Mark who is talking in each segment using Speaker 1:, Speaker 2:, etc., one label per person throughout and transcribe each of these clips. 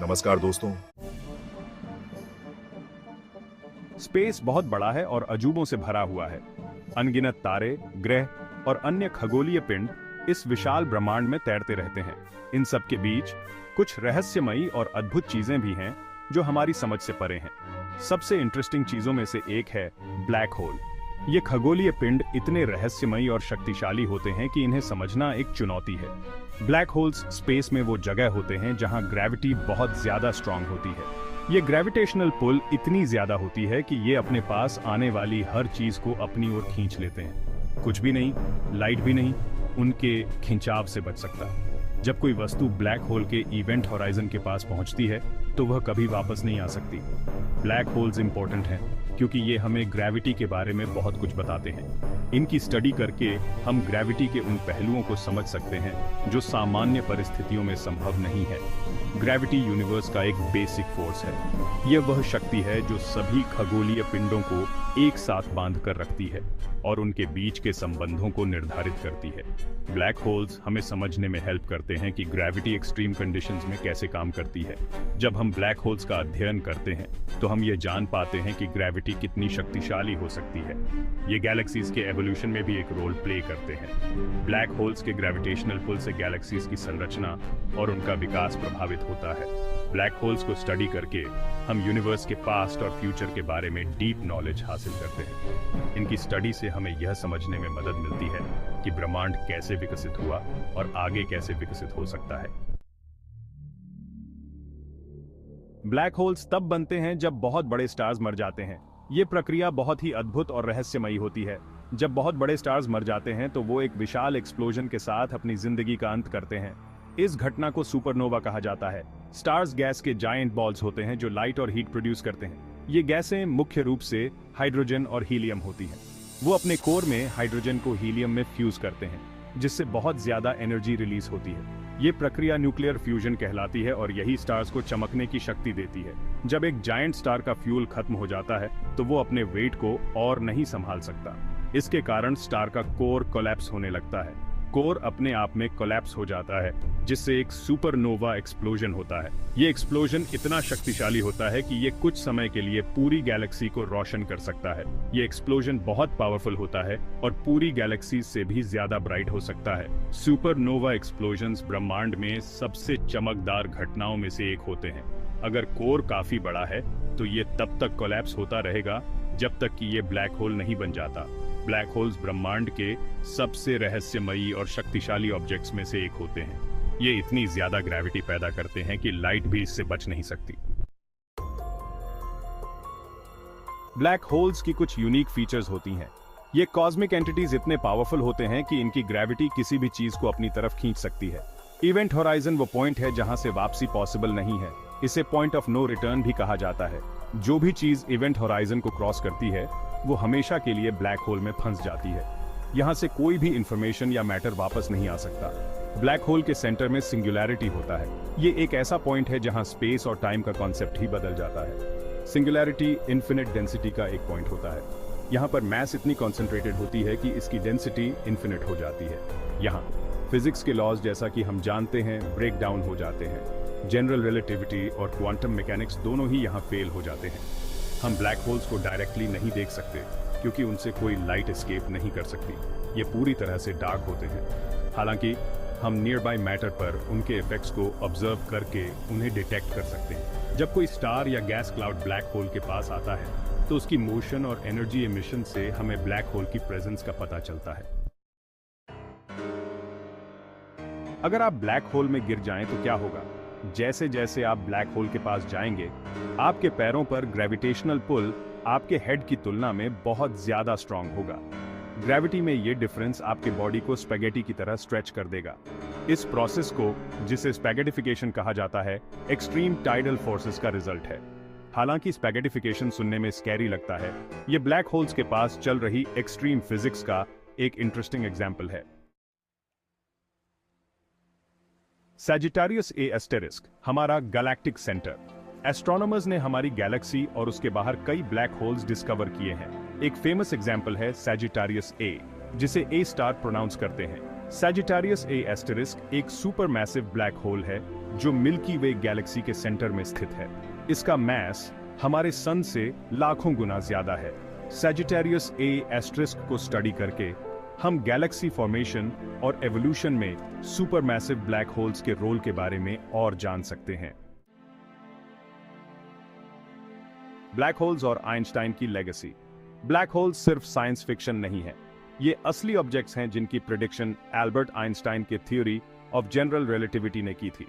Speaker 1: नमस्कार दोस्तों।
Speaker 2: स्पेस बहुत बड़ा है और अजूबों से भरा हुआ है। अनगिनत तारे, ग्रह और अन्य खगोलीय पिंड इस विशाल ब्रह्मांड में तैरते रहते हैं। इन सब के बीच कुछ रहस्यमयी और अद्भुत चीजें भी हैं जो हमारी समझ से परे हैं। सबसे इंटरेस्टिंग चीजों में से एक है ब्लैक होल। ये खगोलीय पिंड इतने रहस्यमयी और शक्तिशाली होते हैं कि इन्हें समझना एक चुनौती है। ब्लैक होल्स स्पेस में वो जगह होते हैं जहां ग्रेविटी बहुत ज्यादा स्ट्रांग होती है। ये ग्रेविटेशनल पुल इतनी ज्यादा होती है कि ये अपने पास आने वाली हर चीज को अपनी ओर खींच लेते हैं। कुछ भी नहीं, लाइट भी नहीं, उनके खिंचाव से बच सकता। जब कोई वस्तु ब्लैक होल के इवेंट होराइजन के पास पहुंचती है तो वह कभी वापस नहीं आ सकती। ब्लैक होल्स इंपॉर्टेंट हैं क्योंकि ये हमें ग्रेविटी के बारे में बहुत कुछ बताते हैं। इनकी स्टडी करके हम ग्रेविटी के उन पहलुओं को समझ सकते हैं जो सामान्य परिस्थितियों में संभव नहीं है। ग्रेविटी यूनिवर्स का एक बेसिक फोर्स है। यह वह शक्ति है जो सभी खगोलीय पिंडों को एक साथ बांध कर रखती है और उनके बीच के संबंधों को निर्धारित करती है। ब्लैक होल्स हमें समझने में हेल्प करते हैं कि ग्रेविटी एक्सट्रीम कंडीशंस में कैसे काम करती है। जब हम ब्लैक होल्स का अध्ययन करते हैं तो हम ये जान पाते हैं कि ग्रेविटी कितनी शक्तिशाली हो सकती है। ये गैलेक्सीज के एवोल्यूशन में भी एक रोल प्ले करते हैं। ब्लैक होल्स के ग्रेविटेशनल पुल से गैलेक्सीज की संरचना और उनका विकास प्रभावित होता है। ब्लैक होल्स को स्टडी करके हम यूनिवर्स के पास्ट और फ्यूचर के बारे में डीप नॉलेज हासिल करते हैं। इनकी स्टडी से हमें यह समझने में मदद मिलती है कि ब्रह्मांड कैसे विकसित हुआ और आगे कैसे विकसित हो सकता है। ब्लैक होल्स तब बनते हैं जब बहुत बड़े स्टार्स मर जाते हैं। ये प्रक्रिया बहुत ही अद्भुत और रहस्यमयी होती है। जब बहुत बड़े स्टार्स मर जाते हैं तो वो एक विशाल एक्सप्लोजन के साथ अपनी जिंदगी का अंत करते हैं। इस घटना को सुपरनोवा कहा जाता है। स्टार्स गैस के जायंट बॉल्स होते हैं जो लाइट और हीट प्रोड्यूस करते हैं। ये गैसें मुख्य रूप से हाइड्रोजन और हीलियम होती हैं। वो अपने कोर में हाइड्रोजन को हीलियम में फ्यूज करते हैं जिससे बहुत ज्यादा एनर्जी रिलीज होती है। ये प्रक्रिया न्यूक्लियर फ्यूजन कहलाती है और यही स्टार्स को चमकने की शक्ति देती है। जब एक जायंट स्टार का फ्यूल खत्म हो जाता है तो वो अपने वेट को और नहीं संभाल सकता। इसके कारण स्टार का कोर कोलैप्स होने लगता है। कोर अपने आप में कोलैप्स हो जाता है जिससे एक सुपरनोवा एक्सप्लोजन होता है। ये एक्सप्लोजन इतना शक्तिशाली होता है कि ये कुछ समय के लिए पूरी गैलेक्सी को रोशन कर सकता है। ये एक्सप्लोजन बहुत पावरफुल होता है और पूरी गैलेक्सी से भी ज्यादा ब्राइट हो सकता है। सुपरनोवा एक्सप्लोजन्स ब्रह्मांड में सबसे चमकदार घटनाओं में से एक होते हैं। अगर कोर काफी बड़ा है तो ये तब तक कोलैप्स होता रहेगा जब तक कि ये ब्लैक होल नहीं बन जाता। ब्लैक होल्स ब्रह्मांड के सबसे रहस्यमयी और शक्तिशाली ऑब्जेक्ट्स में से एक होते हैं। ये इतनी ज्यादा ग्रेविटी पैदा करते हैं कि लाइट भी इससे बच नहीं सकती। ब्लैक होल्स की कुछ यूनिक फीचर्स होती हैं। ये कॉस्मिक एंटिटीज इतने पावरफुल होते हैं कि इनकी ग्रेविटी किसी भी चीज को अपनी तरफ खींच सकती है। इवेंट होराइजन वो पॉइंट है जहां से वापसी पॉसिबल नहीं है। इसे पॉइंट ऑफ नो रिटर्न भी कहा जाता है। जो भी चीज इवेंट होराइजन को क्रॉस करती है वो हमेशा के लिए ब्लैक होल में फंस जाती है। यहाँ से कोई भी इंफॉर्मेशन या मैटर वापस नहीं आ सकता। ब्लैक होल के सेंटर में सिंगुलैरिटी होता है। ये एक ऐसा पॉइंट है जहाँ स्पेस और टाइम का कॉन्सेप्ट ही बदल जाता है। सिंगुलैरिटी इन्फिनिट डेंसिटी का एक पॉइंट होता है। यहाँ पर मैस इतनी कॉन्सेंट्रेटेड होती है कि इसकी डेंसिटी इन्फिनिट हो जाती है। यहाँ फिजिक्स के लॉज जैसा कि हम जानते हैं ब्रेक डाउन हो जाते हैं। जनरल रिलेटिविटी और क्वांटम मैकेनिक्स दोनों ही यहाँ फेल हो जाते हैं। हम ब्लैक होल्स को डायरेक्टली नहीं देख सकते क्योंकि उनसे कोई लाइट एस्केप नहीं कर सकती। ये पूरी तरह से डार्क होते हैं। हालांकि हम नियर बाय मैटर पर उनके इफेक्ट्स को ऑब्जर्व करके उन्हें डिटेक्ट कर सकते हैं। जब कोई स्टार या गैस क्लाउड ब्लैक होल के पास आता है तो उसकी मोशन और एनर्जी एमिशन से हमें ब्लैक होल की प्रेजेंस का पता चलता है। अगर आप ब्लैक होल में गिर जाएं तो क्या होगा? जैसे जैसे आप ब्लैक होल के पास जाएंगे आपके पैरों पर ग्रेविटेशनल पुल आपके हेड की तुलना में बहुत ज्यादा स्ट्रांग होगा। ग्रेविटी में ये डिफरेंस आपके बॉडी को स्पैगेटी की तरह स्ट्रेच कर देगा। इस प्रोसेस को, जिसे स्पैगेटिफिकेशन कहा जाता है, एक्सट्रीम टाइडल फोर्सेस का रिजल्ट है। हालांकि स्पैगेटिफिकेशन सुनने में स्कैरी लगता है, ये ब्लैक होल्स के पास चल रही एक्सट्रीम फिजिक्स का एक इंटरेस्टिंग एग्जाम्पल है। सैजिटारियस ए एस्टेरिस्क हमारा गैलेक्टिक सेंटर। एस्ट्रोनॉमर्स ने हमारी गैलेक्सी और उसके बाहर कई ब्लैक होल्स डिस्कवर किए हैं। एक फेमस एग्जाम्पल है सैजिटारियस ए, जिसे ए स्टार प्रोनाउंस करते हैं। सैजिटारियस ए एस्टेरिस्क एक सुपरमैसिव ब्लैक होल है जो मिल्की वे गैलेक्सी के सेंटर में स्थित है। इसका मास हमारे सन से लाखों गुना ज्यादा है। सैजिटारियस ए एस्टेरिस्क को स्टडी करके हम गैलेक्सी फॉर्मेशन और एवोल्यूशन में सुपरमैसिव ब्लैक होल्स के रोल के बारे में और जान सकते हैं। ब्लैक होल्स और आइंस्टाइन की लेगेसी। ब्लैक होल्स सिर्फ साइंस फिक्शन नहीं है, ये असली ऑब्जेक्ट्स हैं जिनकी प्रेडिक्शन एल्बर्ट आइंस्टाइन के थ्योरी ऑफ जनरल रिलेटिविटी ने की थी।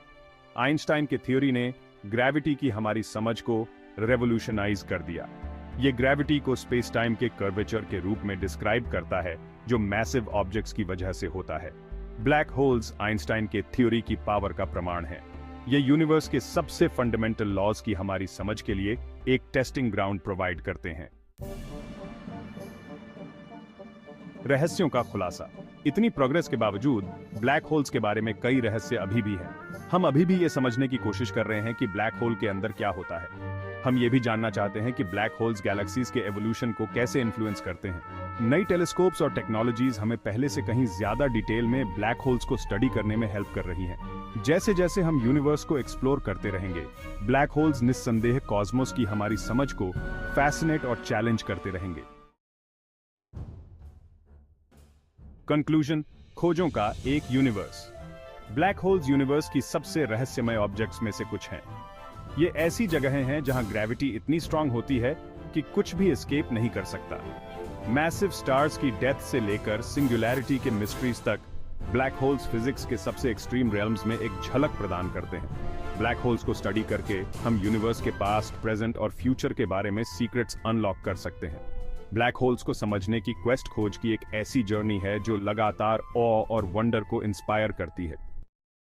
Speaker 2: आइंस्टाइन के थ्योरी ने ग्रेविटी की हमारी समझ को रेवोल्यूशनाइज कर दिया। ये ग्रेविटी को स्पेस टाइम के कर्वेचर के रूप में डिस्क्राइब करता है जो मैसिव ऑब्जेक्ट्स की वजह से होता है। ब्लैक होल्स आइंस्टाइन के थ्योरी की पावर का प्रमाण है। ये यूनिवर्स के सबसे फंडामेंटल लॉज की हमारी समझ के लिए एक टेस्टिंग ग्राउंड प्रोवाइड करते हैं। रहस्यों का खुलासा। इतनी प्रोग्रेस के बावजूद ब्लैक होल्स के बारे में कई रहस्य अभी भी हैं। हम अभी भी ये समझने की कोशिश कर रहे हैं कि ब्लैक होल के अंदर क्या होता है। हम ये भी जानना चाहते हैं कि ब्लैक होल्स गैलेक्सीज के एवोल्यूशन को कैसे इन्फ्लुएंस करते हैं। नई टेलीस्कोप्स और टेक्नोलॉजीज हमें पहले से कहीं ज्यादा डिटेल में ब्लैक होल्स को स्टडी करने में हेल्प कर रही हैं। जैसे जैसे हम यूनिवर्स को एक्सप्लोर करते रहेंगे, ब्लैक होल्स निस्संदेह कॉस्मोस की हमारी समझ को फैसिनेट और चैलेंज करते रहेंगे। कंक्लूजन, खोजों का एक यूनिवर्स। ब्लैक होल्स यूनिवर्स की सबसे रहस्यमय ऑब्जेक्ट्स में से कुछ हैं। ये ऐसी जगहें हैं जहां ग्रेविटी इतनी स्ट्रांग होती है कि कुछ भी एस्केप नहीं कर सकता। मैसिव स्टार्स की डेथ से लेकर सिंगुलैरिटी के मिस्ट्रीज तक, ब्लैक होल्स फिजिक्स के सबसे एक्सट्रीम रियल्म्स में एक झलक प्रदान करते हैं। ब्लैक होल्स को स्टडी करके हम यूनिवर्स के पास्ट, प्रेजेंट और फ्यूचर के बारे में सीक्रेट्स अनलॉक कर सकते हैं। ब्लैक होल्स को समझने की क्वेस्ट खोज की एक ऐसी जर्नी है जो लगातार ऑ और वंडर को इंस्पायर करती है।